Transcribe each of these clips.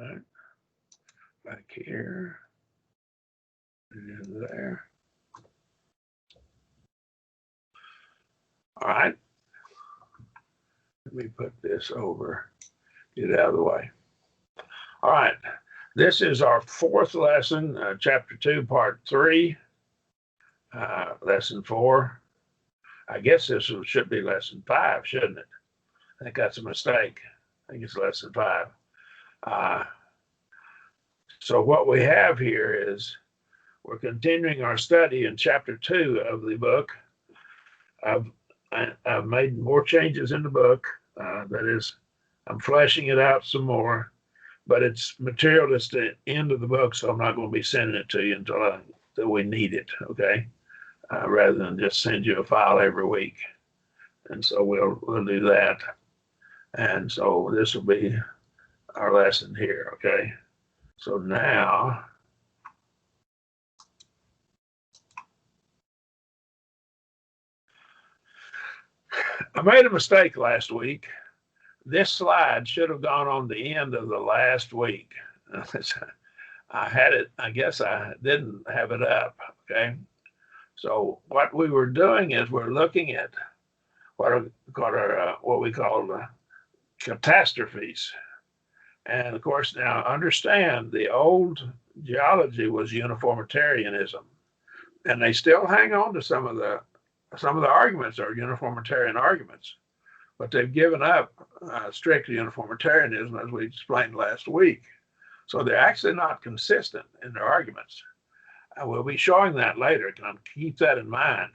right, back here, and there. All right, let me put this over, get it out of the way. All right, this is our fourth lesson, chapter 2, part 3, lesson 4. I guess this should be lesson 5, shouldn't it? I think that's a mistake. I think it's lesson 5. So what we have here is we're continuing our study in chapter 2 of the book. I've made more changes in the book. That is, I'm fleshing it out some more, but it's material that's the end of the book, so I'm not going to be sending it to you until we need it, okay? Rather than just send you a file every week. And so we'll do that. And so this will be our lesson here, okay? So now, I made a mistake last week. This slide should have gone on the end of the last week. I had it, I guess I didn't have it up, okay? So what we were doing is we're looking at what we call catastrophes. And of course, now understand the old geology was uniformitarianism, and they still hang on to some of the arguments are uniformitarian arguments, but they've given up strict uniformitarianism, as we explained last week. So they're actually not consistent in their arguments. We'll be showing that later. Keep that in mind.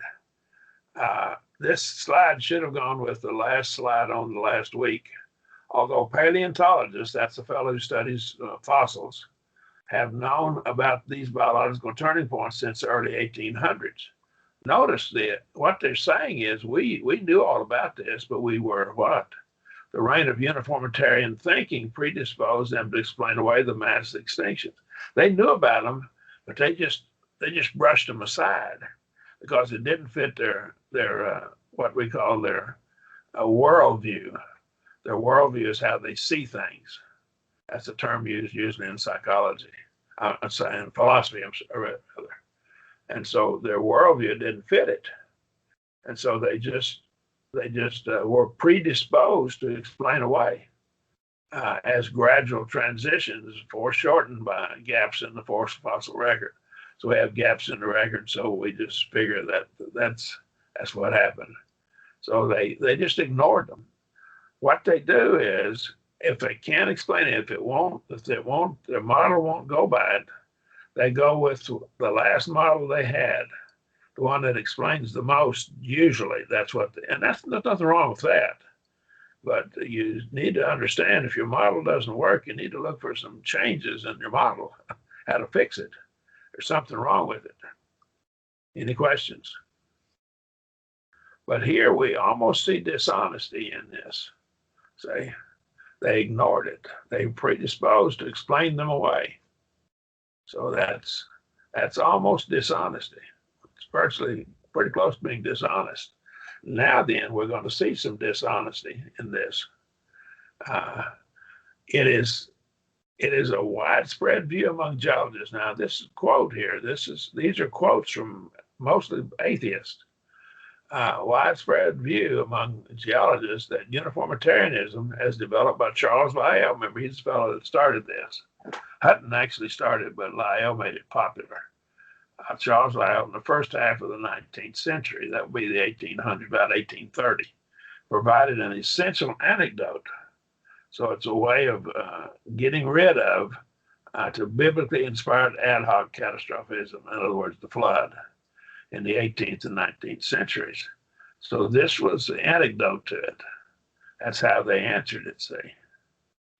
This slide should have gone with the last slide on the last week. Although paleontologists, that's the fellow who studies fossils, have known about these biological turning points since the early 1800s. Notice that what they're saying is we knew all about this, but we were what? The reign of uniformitarian thinking predisposed them to explain away the mass extinctions. They knew about them, but they just brushed them aside because it didn't fit their what we call their worldview. Their worldview is how they see things. That's a term used usually in psychology, in philosophy, rather. And so their worldview didn't fit it, and so they just were predisposed to explain away as gradual transitions foreshortened by gaps in the fossil record. So we have gaps in the record, so we just figure that that's what happened. So they just ignored them. What they do is, if they can't explain it, if their model won't go by it, they go with the last model they had, the one that explains the most. Usually, that's and there's nothing wrong with that. But you need to understand, if your model doesn't work, you need to look for some changes in your model, how to fix it. There's something wrong with it. Any questions? But here we almost see dishonesty in this. Say, they ignored it. They were predisposed to explain them away. So that's almost dishonesty. It's virtually pretty close to being dishonest. Now then, we're going to see some dishonesty in this. It is a widespread view among geologists. Now, this quote here, these are quotes from mostly atheists. Widespread view among geologists that uniformitarianism, as developed by Charles Lyell, remember he's the fellow that started this. Hutton actually started, but Lyell made it popular. Charles Lyell in the first half of the 19th century, that would be the 1800s, about 1830, provided an essential anecdote. So it's a way of getting rid of to biblically inspired ad hoc catastrophism, in other words, the flood in the 18th and 19th centuries. So this was the antidote to it. That's how they answered it, see.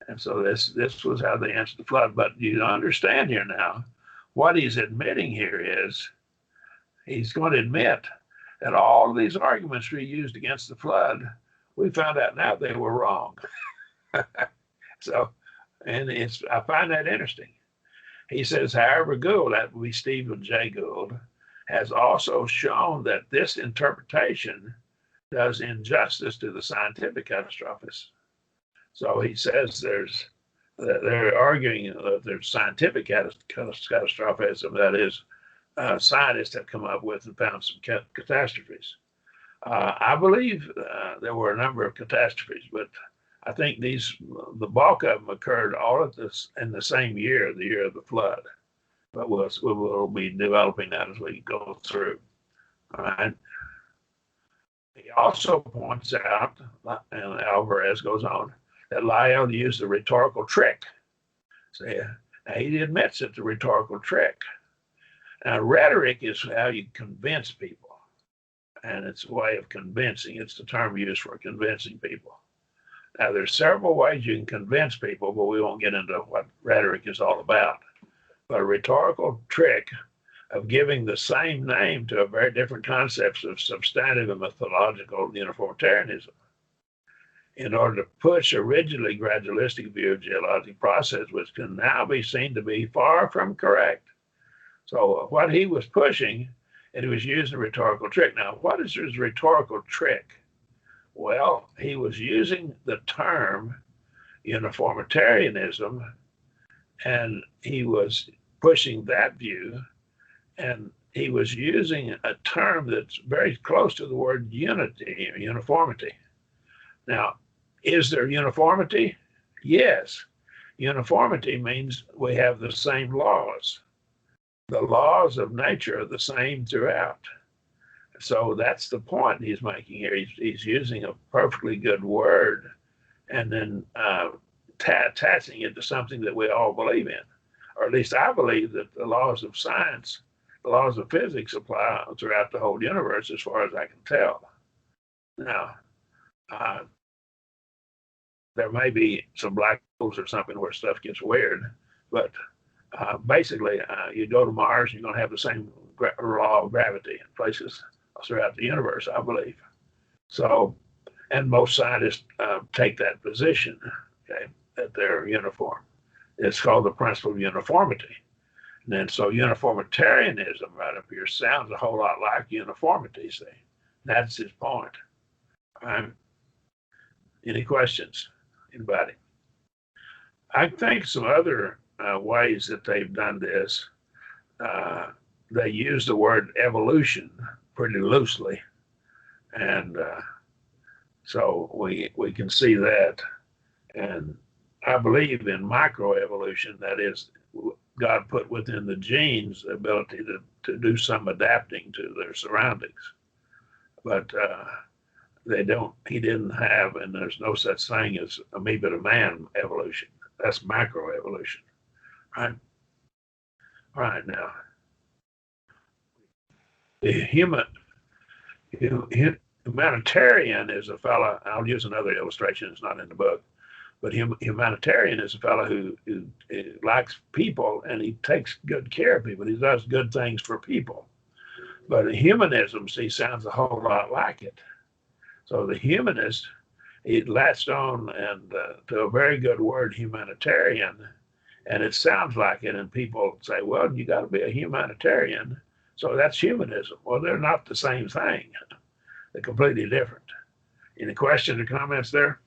And so this was how they answered the flood. But you understand here now, what he's admitting here is, he's going to admit that all of these arguments we used against the flood, we found out now they were wrong. So, and I find that interesting. He says, however, Gould, that would be Stephen Jay Gould, has also shown that this interpretation does injustice to the scientific catastrophists. So he says there's they're arguing that there's scientific catastrophism. That is, scientists have come up with and found some catastrophes. I believe there were a number of catastrophes, but I think the bulk of them occurred all at this in the same year, the year of the flood. But we'll be developing that as we go through. All right. He also points out, and Alvarez goes on, that Lyell used a rhetorical trick. So he admits it's a rhetorical trick. Now, rhetoric is how you convince people, and it's a way of convincing. It's the term used for convincing people. Now, there's several ways you can convince people, but we won't get into what rhetoric is all about. But a rhetorical trick of giving the same name to a very different concepts of substantive and methodological uniformitarianism in order to push a rigidly gradualistic view of geologic process, which can now be seen to be far from correct. So what he was pushing, and he was using a rhetorical trick. Now, what is his rhetorical trick? Well, he was using the term uniformitarianism, and he was pushing that view, and he was using a term that's very close to the word unity or uniformity. Now, is there uniformity? Yes. Uniformity means we have the same laws. The laws of nature are the same throughout. So that's the point he's making here. He's using a perfectly good word and then attaching it to something that we all believe in. Or at least I believe that the laws of science, the laws of physics apply throughout the whole universe as far as I can tell. Now, there may be some black holes or something where stuff gets weird, but basically, you go to Mars, you're going to have the same law of gravity in places throughout the universe, I believe. So, and most scientists take that position, okay, that they're uniform. It's called the principle of uniformity. And then so uniformitarianism right up here sounds a whole lot like uniformity, see? That's his point. Any questions? Anybody? I think some other ways that they've done this, they use the word evolution pretty loosely. And so we can see that. And I believe in microevolution, that is, God put within the genes the ability to do some adapting to their surroundings. But he didn't have, and there's no such thing as amoeba to man evolution. That's macroevolution, right? All right, now, the humanitarian is a fellow, I'll use another illustration, it's not in the book, but humanitarian is a fellow who likes people and he takes good care of people. He does good things for people. But humanism, see, sounds a whole lot like it. So the humanist, he latched on and to a very good word, humanitarian, and it sounds like it. And people say, well, you got to be a humanitarian. So that's humanism. Well, they're not the same thing. They're completely different. Any questions or comments there?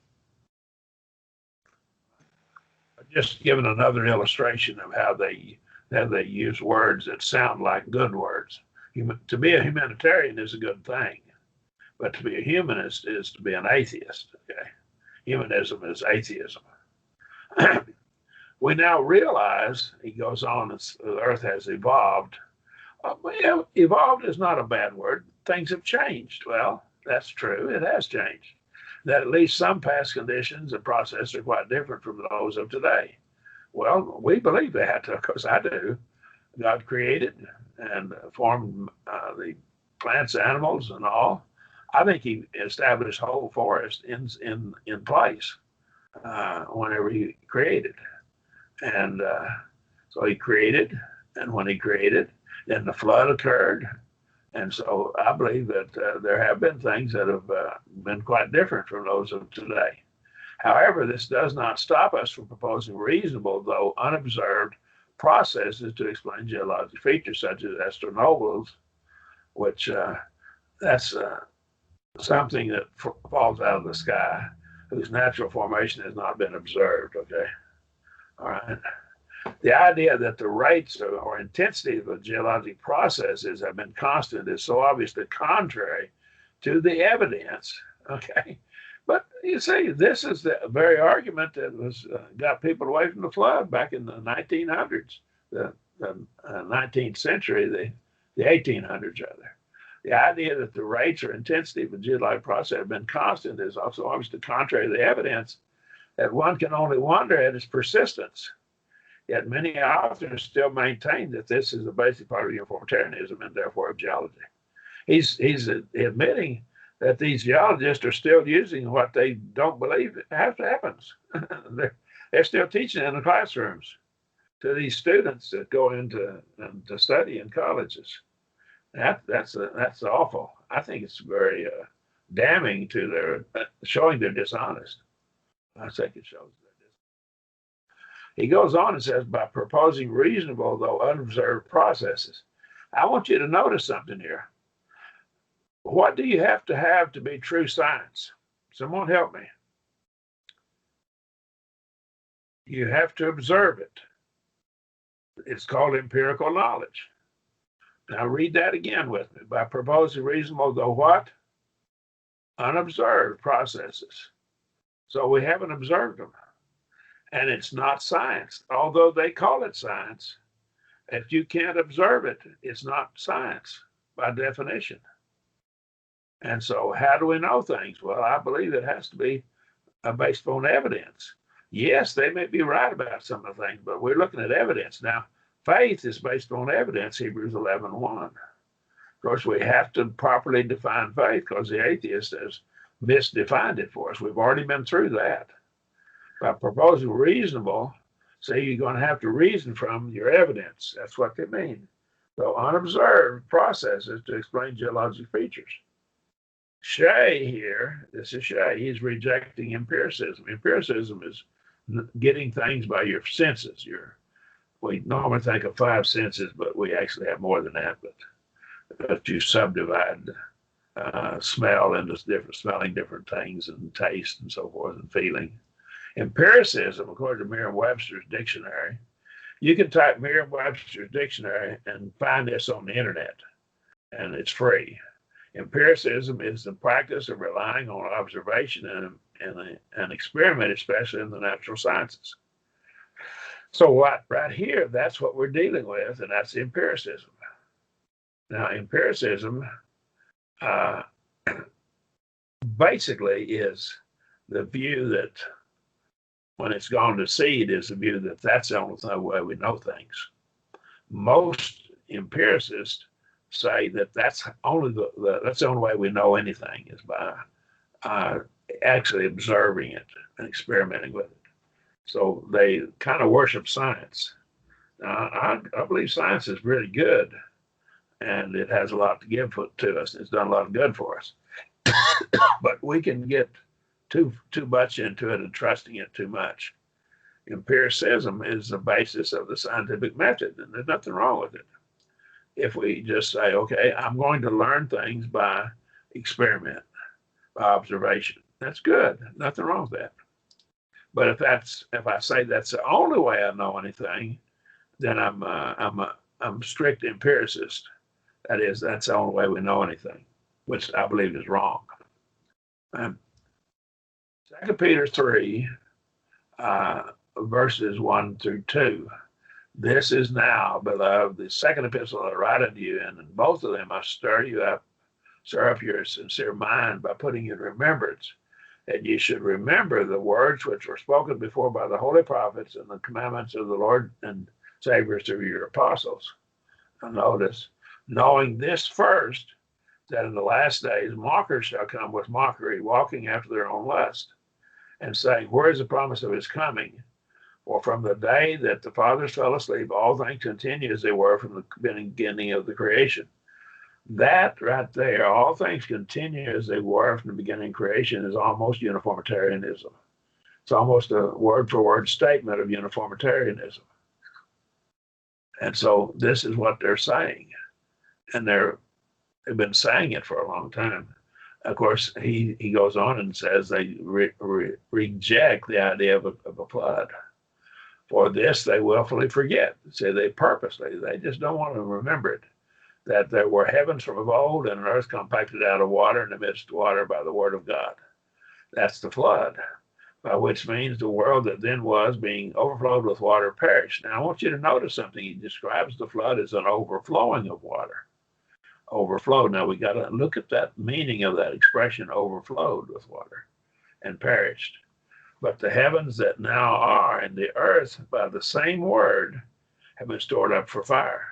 I've just given another illustration of how they use words that sound like good words. To be a humanitarian is a good thing, but to be a humanist is to be an atheist. Okay, humanism is atheism. We now realize, he goes on, the Earth has evolved. Well, evolved is not a bad word. Things have changed. Well, that's true. It has changed. That at least some past conditions and processes are quite different from those of today. Well, we believe that. Of course, I do. God created and formed the plants, animals, and all. I think he established whole forest in place whenever he created. And so he created, and when he created, then the flood occurred. And so I believe that there have been things that have been quite different from those of today. However, this does not stop us from proposing reasonable, though unobserved, processes to explain geologic features such as astronobles, which that's something that falls out of the sky, whose natural formation has not been observed, okay? The idea that the rates or intensity of the geologic processes have been constant is so obviously contrary to the evidence. Okay. But you see, this is the very argument that was got people away from the flood back in the 1900s, the 19th century, the 1800s rather. The idea that the rates or intensity of the geologic process have been constant is also obviously contrary to the evidence that one can only wonder at its persistence. Yet many authors still maintain that this is a basic part of uniformitarianism and therefore of geology. He's admitting that these geologists are still using what they don't believe happens. they're still teaching in the classrooms to these students that go into to study in colleges. That's awful. I think it's very damning to their showing they're dishonest. I think it shows that. He goes on and says, by proposing reasonable though unobserved processes. I want you to notice something here. What do you have to be true science? Someone help me. You have to observe it. It's called empirical knowledge. Now read that again with me. By proposing reasonable though what? Unobserved processes. So we haven't observed them. And it's not science, although they call it science. If you can't observe it, it's not science by definition. And so how do we know things? Well, I believe it has to be based on evidence. Yes, they may be right about some of the things, but we're looking at evidence. Now, faith is based on evidence, Hebrews 11:1. Of course, we have to properly define faith because the atheist has misdefined it for us. We've already been through that. By proposing reasonable, say you're going to have to reason from your evidence. That's what they mean. So unobserved processes to explain geologic features. Shea here, this is Shea, he's rejecting empiricism. Empiricism is getting things by your senses. We normally think of 5 senses, but we actually have more than that. But you subdivide smell into smelling different things and taste and so forth and feeling. Empiricism, according to Merriam-Webster's dictionary, you can type Merriam-Webster's dictionary and find this on the internet, and it's free. Empiricism is the practice of relying on observation and experiment, especially in the natural sciences. So what right here, that's what we're dealing with, and that's empiricism. Now, empiricism basically is the view that when it's gone to seed is the view that that's the only way we know things. Most empiricists say that that's only that's the only way we know anything is by actually observing it and experimenting with it. So they kind of worship science. Now, I believe science is really good, and it has a lot to give to us. It's done a lot of good for us. But we can get too much into it and trusting it too much. Empiricism is the basis of the scientific method, and there's nothing wrong with it. If we just say, okay, I'm going to learn things by experiment, by observation, that's good. Nothing wrong with that. But if I say that's the only way I know anything, then I'm a strict empiricist. That is, that's the only way we know anything, which I believe is wrong. 2 Peter 3, verses 1 through 2. This is now, beloved, the second epistle I write unto you, and in both of them I stir up your sincere mind by putting in remembrance that you should remember the words which were spoken before by the holy prophets and the commandments of the Lord and Savior through your apostles. Now notice, knowing this first, that in the last days mockers shall come with mockery, walking after their own lust, and saying, where is the promise of his coming? For from the day that the fathers fell asleep, all things continue as they were from the beginning of the creation. That right there, all things continue as they were from the beginning of creation, is almost uniformitarianism. It's almost a word-for-word statement of uniformitarianism. And so this is what they're saying. And they've been saying it for a long time. Of course, he goes on and says they reject the idea of a flood. For this they willfully forget. Say they purposely, they just don't want to remember it. That there were heavens from of old and an earth compacted out of water and amidst water by the word of God. That's the flood, by which means the world that then was, being overflowed with water, perished. Now, I want you to notice something. He describes the flood as an overflowing of water. Overflowed. Now, we got to look at that meaning of that expression, overflowed with water and perished. But the heavens that now are and the earth, by the same word, have been stored up for fire,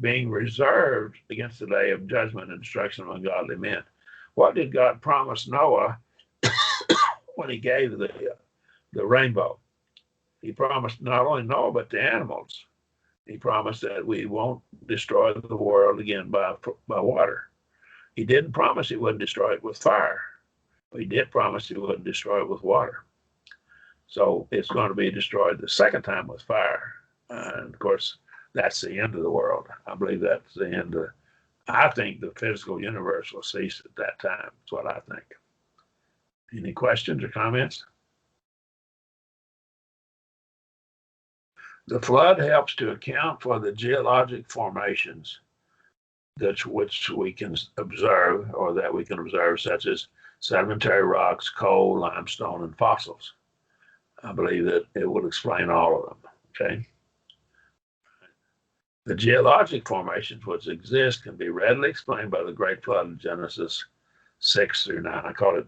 being reserved against the day of judgment and destruction of ungodly men. What did God promise Noah when he gave the rainbow? He promised not only Noah, but the animals. He promised that we won't destroy the world again by water. He didn't promise he wouldn't destroy it with fire. But he did promise he wouldn't destroy it with water. So it's going to be destroyed the second time with fire. And of course, that's the end of the world. I believe that's the end of, I think the physical universe will cease at that time. That's what I think. Any questions or comments? The flood helps to account for the geologic formations which we can observe, or that we can observe, such as sedimentary rocks, coal, limestone, and fossils. I believe that it will explain all of them, okay? The geologic formations which exist can be readily explained by the great flood in Genesis 6 through 9. I call it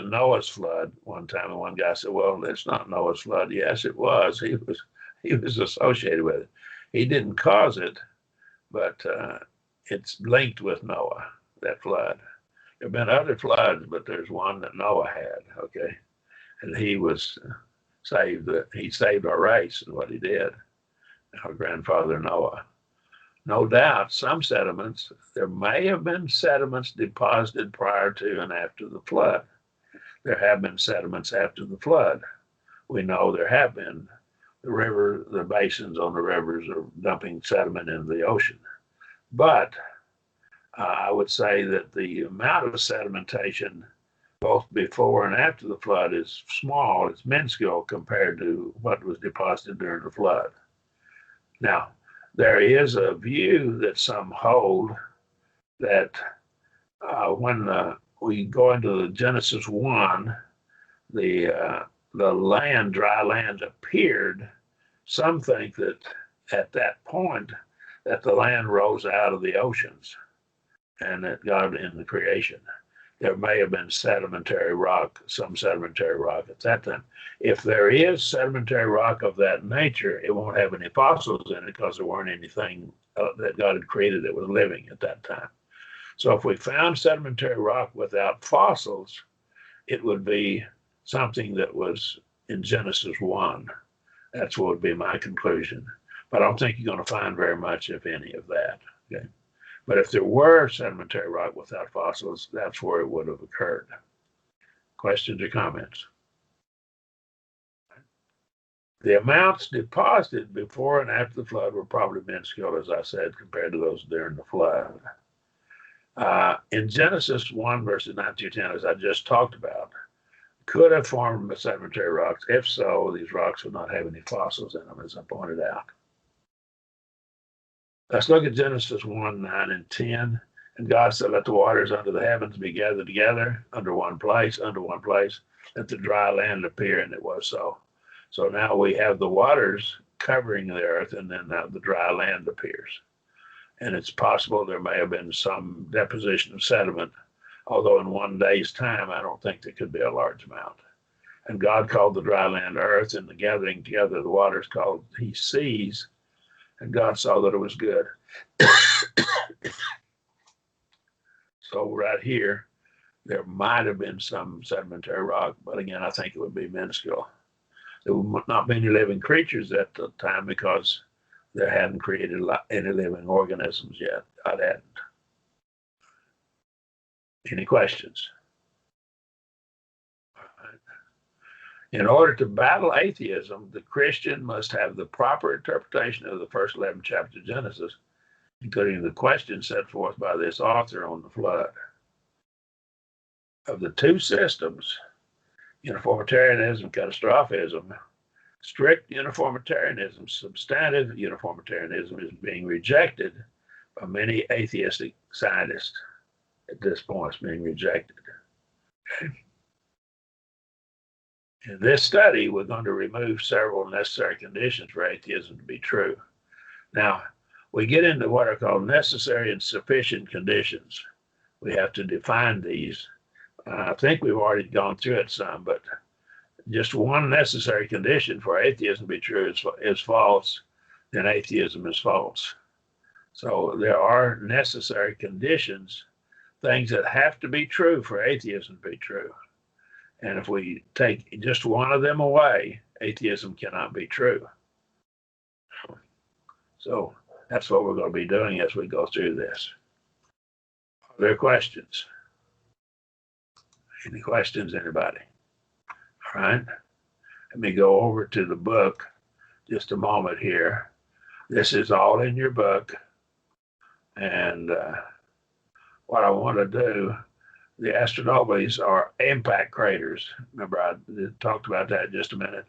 Noah's flood one time, and one guy said, well, it's not Noah's flood. Yes, it was. He was associated with it. He didn't cause it, but it's linked with Noah, that flood. There have been other floods, but there's one that Noah had, okay? And he was saved. He saved our race is what he did, our grandfather Noah. No doubt some sediments, there may have been sediments deposited prior to and after the flood. There have been sediments after the flood. We know there have been. The basins on the rivers are dumping sediment into the ocean. But I would say that the amount of sedimentation both before and after the flood is small, it's minuscule compared to what was deposited during the flood. Now, there is a view that some hold that when we go into the Genesis 1, the land, dry land appeared. Some think that at that point that the land rose out of the oceans and that God in the creation. There may have been sedimentary rock, some sedimentary rock at that time. If there is sedimentary rock of that nature, it won't have any fossils in it because there weren't anything that God had created that was living at that time. So if we found sedimentary rock without fossils, it would be something that was in Genesis 1. That's what would be my conclusion. But I don't think you're going to find very much, if any, of that. Okay. But if there were sedimentary rock without fossils, that's where it would have occurred. Questions or comments? The amounts deposited before and after the flood were probably minuscule, as I said, compared to those during the flood. In Genesis 1, verses 9 through 10, as I just talked about, could have formed sedimentary rocks. If so, these rocks would not have any fossils in them, as I pointed out. Let's look at Genesis 1, 9, and 10. And God said, let the waters under the heavens be gathered together under one place, let the dry land appear, and it was so. So now we have the waters covering the earth, and then now the dry land appears. And it's possible there may have been some deposition of sediment, although in one day's time, I don't think there could be a large amount. And God called the dry land earth, and the gathering together of the waters called he seas, and God saw that it was good. So right here, there might have been some sedimentary rock, but again, I think it would be minuscule. There would not be any living creatures at the time because there hadn't created any living organisms yet. God hadn't. Any questions? In order to battle atheism, the Christian must have the proper interpretation of the first 11 chapters of Genesis, including the question set forth by this author on the flood. Of the two systems, uniformitarianism, catastrophism, strict uniformitarianism, substantive uniformitarianism, is being rejected by many atheistic scientists. At this point, it's being rejected. In this study, we're going to remove several necessary conditions for atheism to be true. Now, we get into what are called necessary and sufficient conditions. We have to define these. I think we've already gone through it some, but just one necessary condition for atheism to be true is false, then atheism is false. So there are necessary conditions, things that have to be true for atheism to be true. And if we take just one of them away, atheism cannot be true. So that's what we're going to be doing as we go through this. Are there questions? Any questions, anybody? All right. Let me go over to the book just a moment here. This is all in your book. And what I want to do, the astronomies are impact craters. Remember, I talked about that just a minute.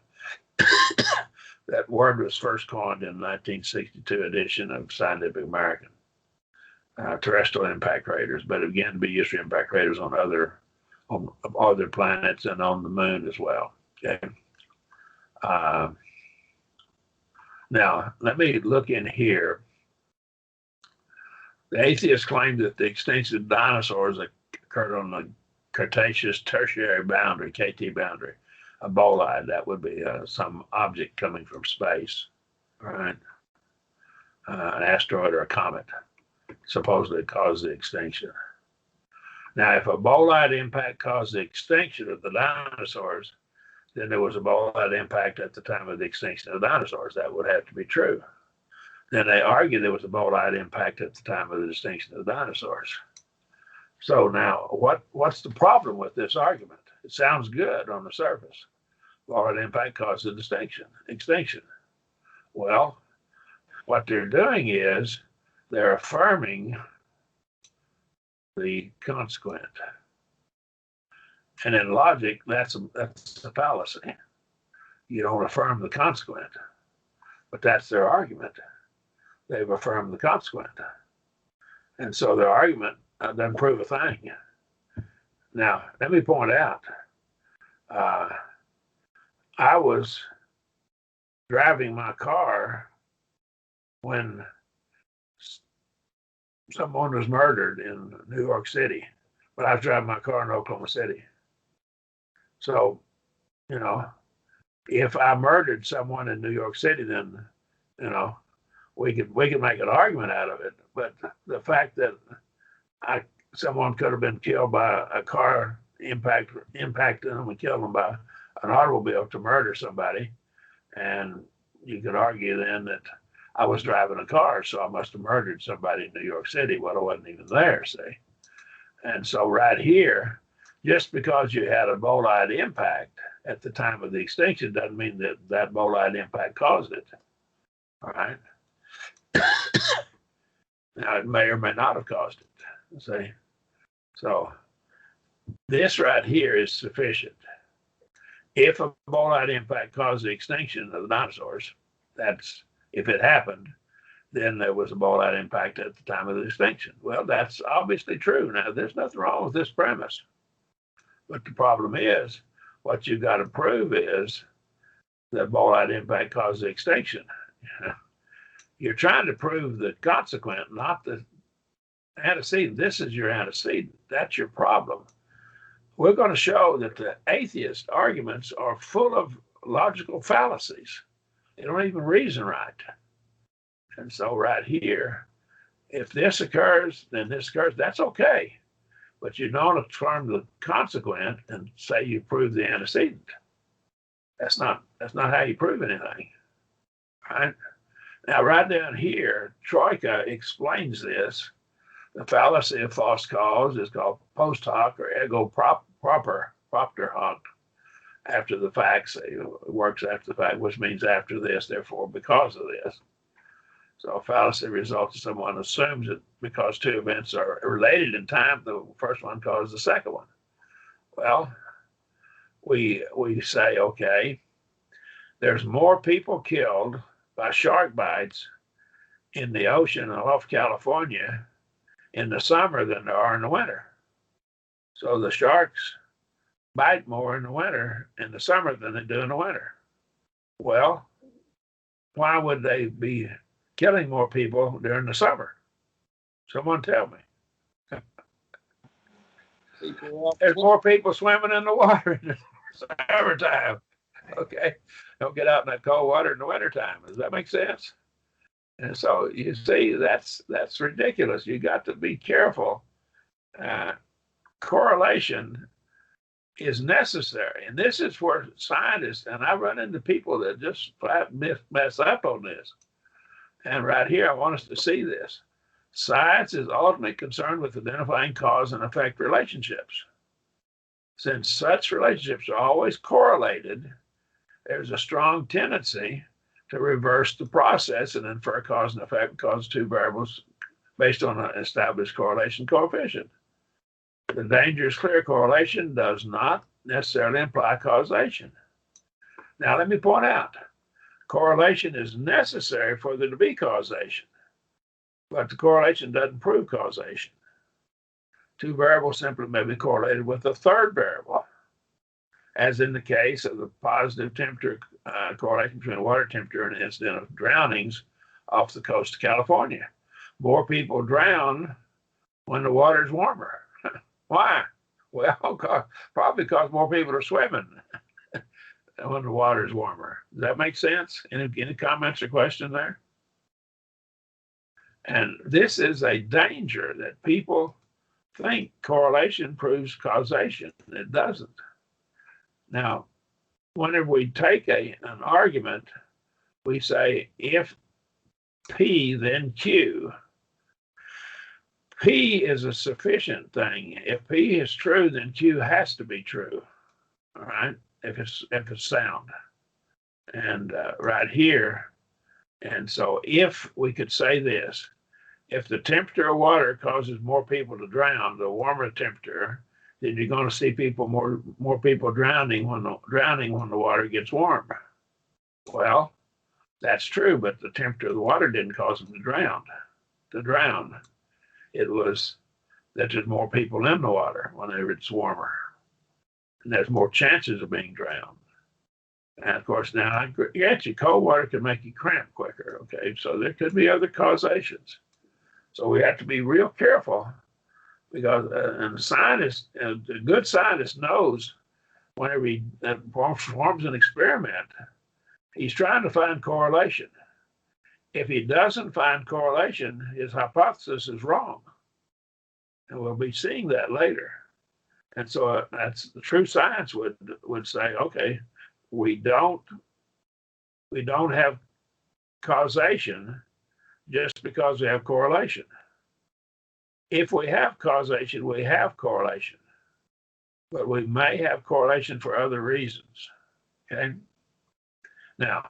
That word was first coined in the 1962 edition of Scientific American. Terrestrial impact craters, but again, to be used for impact craters on other planets and on the moon as well. Okay. Now, let me look in here. The atheists claim that the extinction of dinosaurs occurred on the Cretaceous Tertiary boundary, KT boundary, a bolide. That would be some object coming from space, right? An asteroid or a comet supposedly caused the extinction. Now, if a bolide impact caused the extinction of the dinosaurs, then there was a bolide impact at the time of the extinction of the dinosaurs. That would have to be true. Then they argue there was a bolide impact at the time of the extinction of the dinosaurs. So now, what's the problem with this argument? It sounds good on the surface. Bolide impact caused the extinction. Well, what they're doing is they're affirming the consequent. And in logic, that's a fallacy. You don't affirm the consequent, but that's their argument. They've affirmed the consequent. And so their argument doesn't prove a thing. Now, let me point out, I was driving my car when someone was murdered in New York City, but I was driving my car in Oklahoma City. So, if I murdered someone in New York City, then, we could make an argument out of it. But the fact that someone could have been killed by a car impacted them and killed them by an automobile to murder somebody, and you could argue then that I was driving a car, so I must have murdered somebody in New York City. Well, I wasn't even there, see? And so right here, just because you had a bolide impact at the time of the extinction doesn't mean that that bolide impact caused it. All right? Now, it may or may not have caused it, see? So this right here is sufficient. If a bolide impact caused the extinction of the dinosaurs, if it happened, then there was a bolide impact at the time of the extinction. Well, that's obviously true. Now, there's nothing wrong with this premise. But the problem is, what you've got to prove is that bolide impact caused the extinction. You're trying to prove the consequent, not the antecedent. This is your antecedent. That's your problem. We're going to show that the atheist arguments are full of logical fallacies. They don't even reason right. And so right here, if this occurs, then this occurs, that's okay. But you don't affirm the consequent and say you prove the antecedent. That's not how you prove anything. Right? Now, right down here, Troika explains this. The fallacy of false cause is called post hoc or ego propter hoc. After the fact, it works after the fact, which means after this, therefore because of this. So a fallacy results in someone assumes that because two events are related in time, the first one causes the second one. Well, we say, okay, There's more people killed by shark bites in the ocean off California in the summer than there are in the winter. So the sharks bite more in the summer than they do in the winter. Well, why would they be killing more people during the summer? Someone tell me. There's more people swimming in the water in the summertime. Okay. Don't get out in that cold water in the wintertime. Does that make sense? And so you see, that's ridiculous. You got to be careful. Correlation is necessary. And this is where scientists, and I run into people that just flat mess up on this. And right here, I want us to see this. Science is ultimately concerned with identifying cause and effect relationships. Since such relationships are always correlated, there's a strong tendency to reverse the process and infer cause and effect because two variables based on an established correlation coefficient. The dangerous clear correlation does not necessarily imply causation. Now, let me point out, correlation is necessary for there to be causation, but the correlation doesn't prove causation. Two variables simply may be correlated with a third variable, as in the case of the positive temperature correlation between water temperature and the incident of drownings off the coast of California. More people drown when the water is warmer. Why? Well, probably because more people are swimming when the water is warmer. Does that make sense? Any comments or questions there? And this is a danger that people think correlation proves causation. It doesn't. Now, whenever we take an argument, we say if P, then Q. P is a sufficient thing. If P is true, then Q has to be true. All right, if it's sound. And right here, and so if we could say this, if the temperature of water causes more people to drown, the warmer the temperature, then you're going to see more people drowning when the water gets warm. Well, that's true, but the temperature of the water didn't cause them to drown. It was that there's more people in the water whenever it's warmer, and there's more chances of being drowned. And of course, now actually cold water can make you cramp quicker. Okay, so there could be other causations. So we have to be real careful because and the scientist, a good scientist knows whenever he performs an experiment, he's trying to find correlation. If he doesn't find correlation, his hypothesis is wrong. And we'll be seeing that later. And so that's the true science would say, okay, we don't have causation just because we have correlation. If we have causation, we have correlation, but we may have correlation for other reasons. Okay. Now,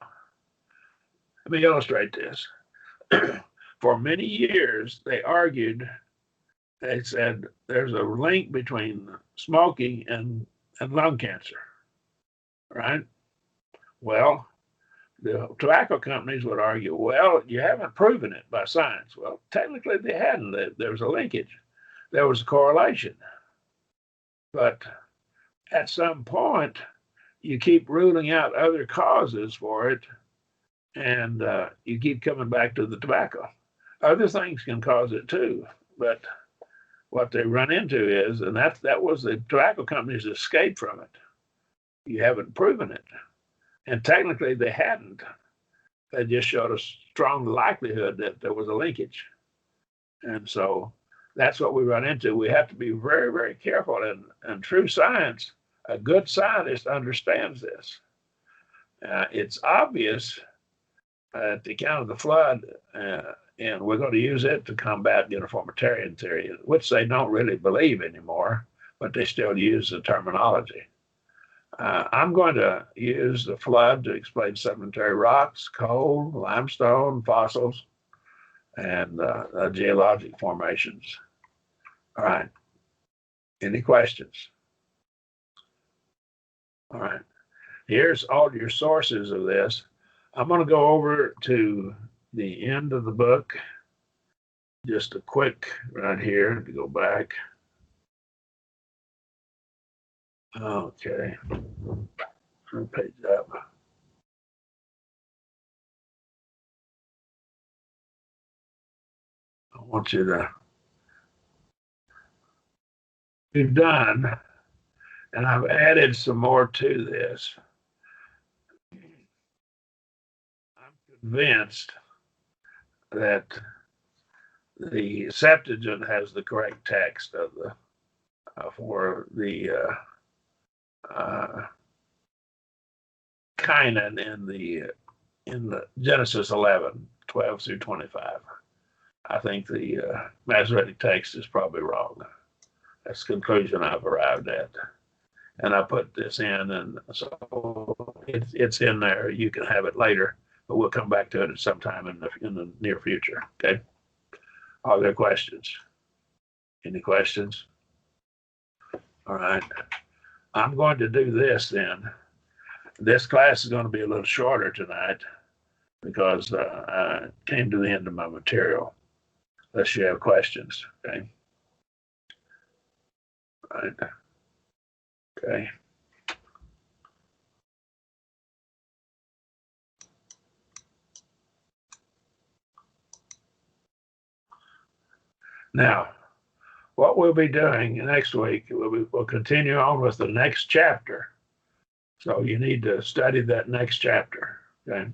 let me illustrate this. For many years, they said there's a link between smoking and lung cancer, right? Well, the tobacco companies would argue, well, you haven't proven it by science. Well, technically they hadn't. There was a linkage. There was a correlation. But at some point, you keep ruling out other causes for it, and you keep coming back to the tobacco. Other things can cause it too, but what they run into is, and that was the tobacco company's escape from it. You haven't proven it. And technically they hadn't. They just showed a strong likelihood that there was a linkage. And so that's what we run into. We have to be very, very careful. And true science, a good scientist understands this. It's obvious at the account of the flood, and we're going to use it to combat uniformitarian theory, which they don't really believe anymore, but they still use the terminology. I'm going to use the flood to explain sedimentary rocks, coal, limestone, fossils, and geologic formations. All right. Any questions? All right. here's all your sources of this. I'm going to go over to the end of the book. Just a quick right here to go back. Okay. Turn page up. I want you to be done, and I've added some more to this. I'm convinced that the Septuagint has the correct text of the for the Canaan in the Genesis 11:12 through 25. I think the Masoretic text is probably wrong. That's the conclusion I've arrived at. And I put this in, and so it's in there. You can have it later, but we'll come back to it at some time in the near future. Okay. Are there questions? Any questions? All right. I'm going to do this then. This class is going to be a little shorter tonight because I came to the end of my material. Unless you have questions. Okay. All right. Okay. Now, what we'll be doing next week, we'll continue on with the next chapter. So you need to study that next chapter. Okay.